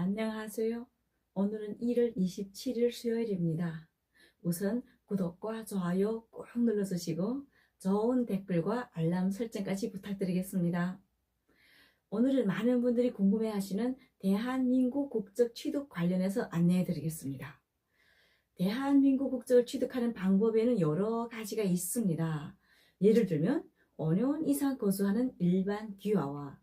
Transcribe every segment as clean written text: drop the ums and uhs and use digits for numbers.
안녕하세요. 오늘은 1월 27일 수요일입니다. 우선 구독과 좋아요 꼭 눌러주시고 좋은 댓글과 알람 설정까지 부탁드리겠습니다. 오늘은 많은 분들이 궁금해하시는 대한민국 국적 취득 관련해서 안내해 드리겠습니다. 대한민국 국적을 취득하는 방법에는 여러 가지가 있습니다. 예를 들면 5년 이상 거주하는 일반 귀화와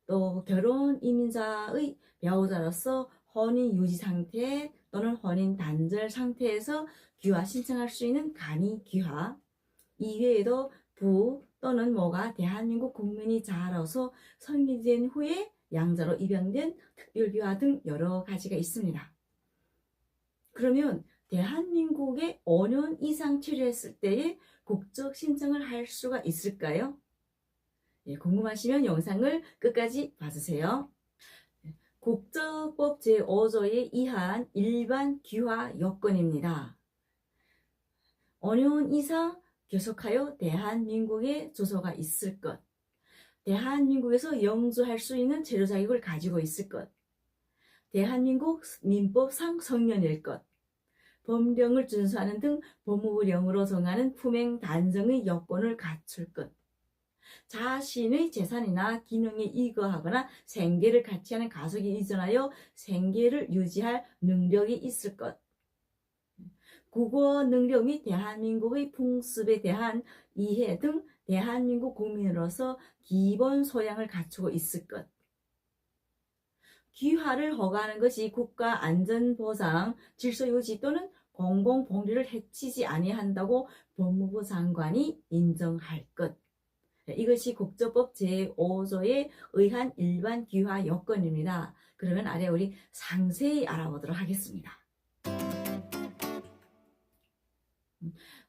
또 결혼 이민자의 배우자로서 혼인 유지 상태 또는 혼인 단절 상태에서 귀화 신청할 수 있는 간이 귀화, 이외에도 부 또는 모가 대한민국 국민이 자라서 성인된 후에 양자로 입양된 특별귀화 등 여러 가지가 있습니다. 그러면 대한민국에 5년 이상 체류했을 때에 국적 신청을 할 수가 있을까요? 궁금하시면 영상을 끝까지 봐주세요. 국적법 제5조에 의한 일반 귀화 요건입니다. 5년 이상 계속하여 대한민국에 주소가 있을 것, 대한민국에서 영주할 수 있는 체류 자격을 가지고 있을 것, 대한민국 민법상 성년일 것, 법령을 준수하는 등 법무부령으로 정하는 품행 단정의 요건을 갖출 것, 자신의 재산이나 기능에 이거하거나 생계를 같이 하는 가족이 이전하여 생계를 유지할 능력이 있을 것, 국어 능력 및 대한민국의 풍습에 대한 이해 등 대한민국 국민으로서 기본 소양을 갖추고 있을 것, 귀화를 허가하는 것이 국가 안전보장, 질서유지 또는 공공복리를 해치지 아니한다고 법무부 장관이 인정할 것. 이것이 국적법 제5조에 의한 일반 귀화 요건입니다. 그러면 아래 우리 상세히 알아보도록 하겠습니다.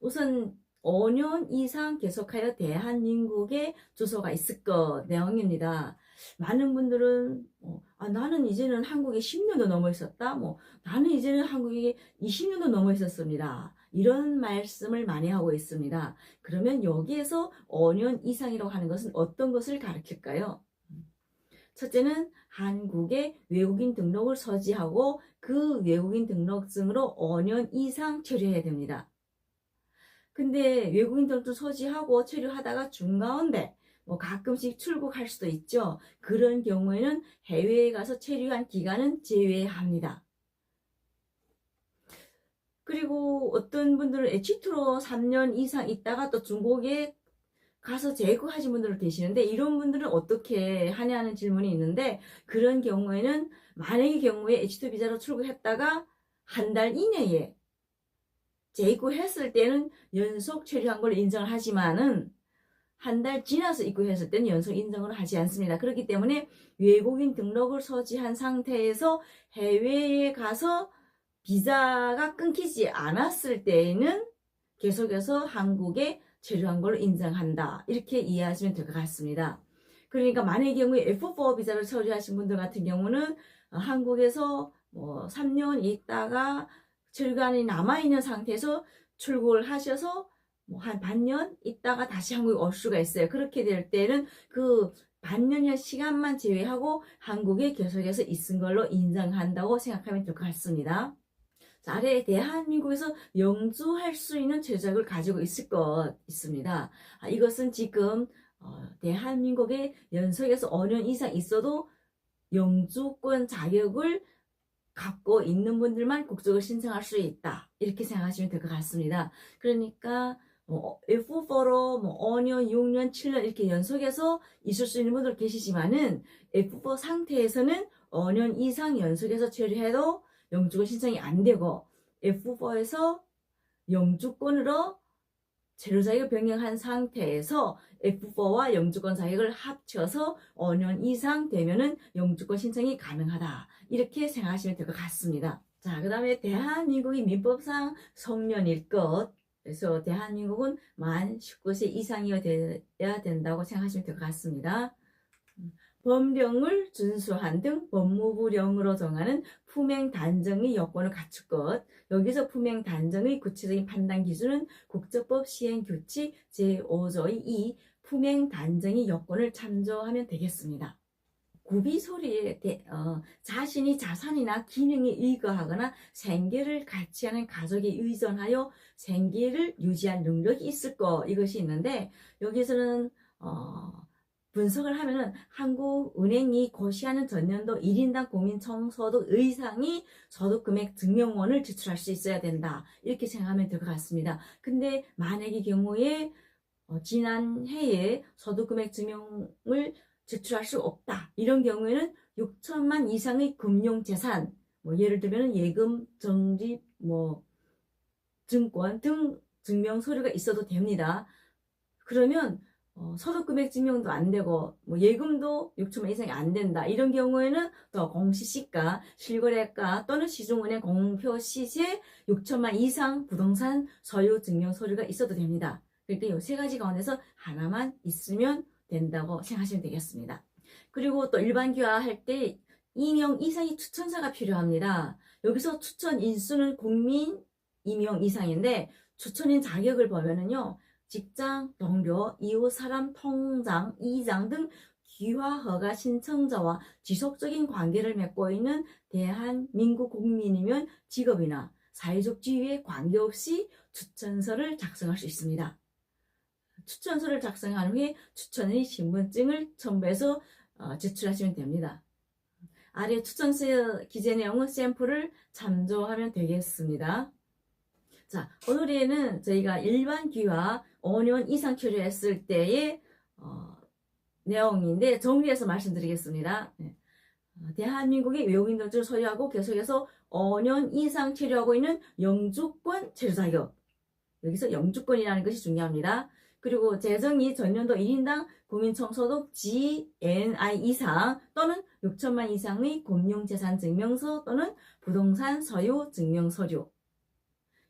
우선 5년 이상 계속하여 대한민국에 주소가 있을 것 내용입니다. 많은 분들은 나는 이제는 한국에 10년도 넘어 있었다. 나는 이제는 한국에 20년도 넘어 있었습니다. 이런 말씀을 많이 하고 있습니다. 그러면 여기에서 5년 이상이라고 하는 것은 어떤 것을 가리킬까요? 첫째는 한국에 외국인 등록을 서지하고 그 외국인 등록증으로 5년 이상 체류해야 됩니다. 근데 외국인 등록증 서지하고 체류하다가 중가운데 가끔씩 출국할 수도 있죠. 그런 경우에는 해외에 가서 체류한 기간은 제외합니다. 그리고 어떤 분들은 H2로 3년 이상 있다가 또 중국에 가서 재구하신 분들 계시는데 이런 분들은 어떻게 하냐는 질문이 있는데, 그런 경우에는 만약의 경우에 H2 비자로 출국했다가 한 달 이내에 재입국했을 때는 연속 체류한 걸 인정을 하지만은 한 달 지나서 입국했을 때는 연속 인정을 하지 않습니다. 그렇기 때문에 외국인 등록을 서지한 상태에서 해외에 가서 비자가 끊기지 않았을 때에는 계속해서 한국에 체류한 걸로 인정한다. 이렇게 이해하시면 될 것 같습니다. 그러니까 만약의 경우에 F4 비자를 처리하신 분들 같은 경우는 한국에서 3년 있다가 체류기간이 남아있는 상태에서 출국을 하셔서 한 반년 있다가 다시 한국에 올 수가 있어요. 그렇게 될 때는 그 반년의 시간만 제외하고 한국에 계속해서 있은 걸로 인정한다고 생각하면 될 것 같습니다. 자, 아래 대한민국에서 영주할 수 있는 체류자격을 가지고 있을 것 있습니다. 이것은 지금 대한민국에 연속해서 5년 이상 있어도 영주권 자격을 갖고 있는 분들만 국적을 신청할 수 있다. 이렇게 생각하시면 될 것 같습니다. 그러니까 F4로 5년, 6년, 7년 이렇게 연속해서 있을 수 있는 분들 계시지만은 F4 상태에서는 5년 이상 연속해서 체류해도 영주권 신청이 안 되고, F4에서 영주권으로 체류 자격을 변경한 상태에서 F4와 영주권 자격을 합쳐서 5년 이상 되면은 영주권 신청이 가능하다. 이렇게 생각하시면 될 것 같습니다. 자, 그 다음에 대한민국이 민법상 성년일 것. 그래서 대한민국은 만 19세 이상이어야 된다고 생각하시면 될 것 같습니다. 법령을 준수한 등 법무부령으로 정하는 품행 단정의 요건을 갖출 것. 여기서 품행 단정의 구체적인 판단 기준은 국적법 시행규칙 제5조의 2 품행 단정의 요건을 참조하면 되겠습니다. 구비소리에 자신이 자산이나 기능에 의거하거나 생계를 같이 하는 가족에 의존하여 생계를 유지할 능력이 있을 거, 이것이 있는데, 여기서는 분석을 하면은 한국은행이 고시하는 전년도 1인당 국민총소득 이상이 소득금액 증명원을 제출할 수 있어야 된다, 이렇게 생각하면 될 것 같습니다. 근데 만약의 경우에 지난 해에 소득금액 증명을 제출할 수 없다, 이런 경우에는 6천만 이상의 금융재산, 예를 들면 예금, 적립, 증권 등 증명서류가 있어도 됩니다. 그러면 소득금액 증명도 안 되고 예금도 6천만 이상이 안 된다, 이런 경우에는 더 공시시가, 실거래가 또는 시중은행 공표시세 6천만 이상 부동산 소유 증명 서류가 있어도 됩니다. 그러니까 이 세 가지 가운데서 하나만 있으면 된다고 생각하시면 되겠습니다. 그리고 또 일반 귀화할 때 2명 이상의 추천사가 필요합니다. 여기서 추천 인수는 국민 2명 이상인데, 추천인 자격을 보면은요, 직장, 동료, 이웃, 사람, 통장, 이장 등 귀화허가 신청자와 지속적인 관계를 맺고 있는 대한민국 국민이면 직업이나 사회적 지위에 관계없이 추천서를 작성할 수 있습니다. 추천서를 작성한 후에 추천의 신분증을 첨부해서 제출하시면 됩니다. 아래 추천서 기재 내용은 샘플을 참조하면 되겠습니다. 자, 오늘에는 저희가 일반 귀화 5년 이상 체류했을 때의 내용인데 정리해서 말씀드리겠습니다. 네. 대한민국의 외국인등증을 소유하고 계속해서 5년 이상 체류하고 있는 영주권 체류 자격, 여기서 영주권이라는 것이 중요합니다. 그리고 재정이 전년도 1인당 국민총소득 GNI 이상 또는 6천만 이상의 금융재산 증명서 또는 부동산 소유 증명서류,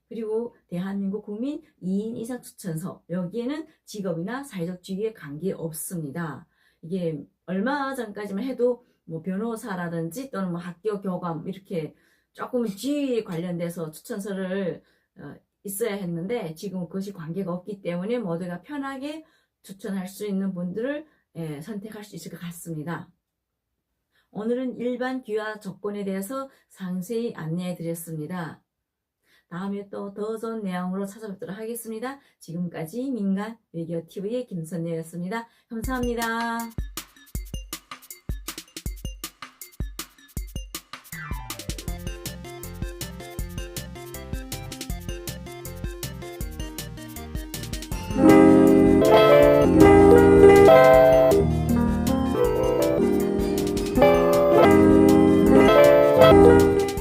그리고 대한민국 국민 2인 이상 추천서, 여기에는 직업이나 사회적 지위에 관계없습니다. 이게 얼마 전까지만 해도 변호사라든지 또는 학교 교감 이렇게 조금 지위에 관련돼서 추천서를 있어야 했는데, 지금 그것이 관계가 없기 때문에 모두가 편하게 추천할 수 있는 분들을 선택할 수 있을 것 같습니다. 오늘은 일반 귀화 조건에 대해서 상세히 안내해 드렸습니다. 다음에 또 더 좋은 내용으로 찾아뵙도록 하겠습니다. 지금까지 민간 외교TV의 김선녀였습니다. 감사합니다.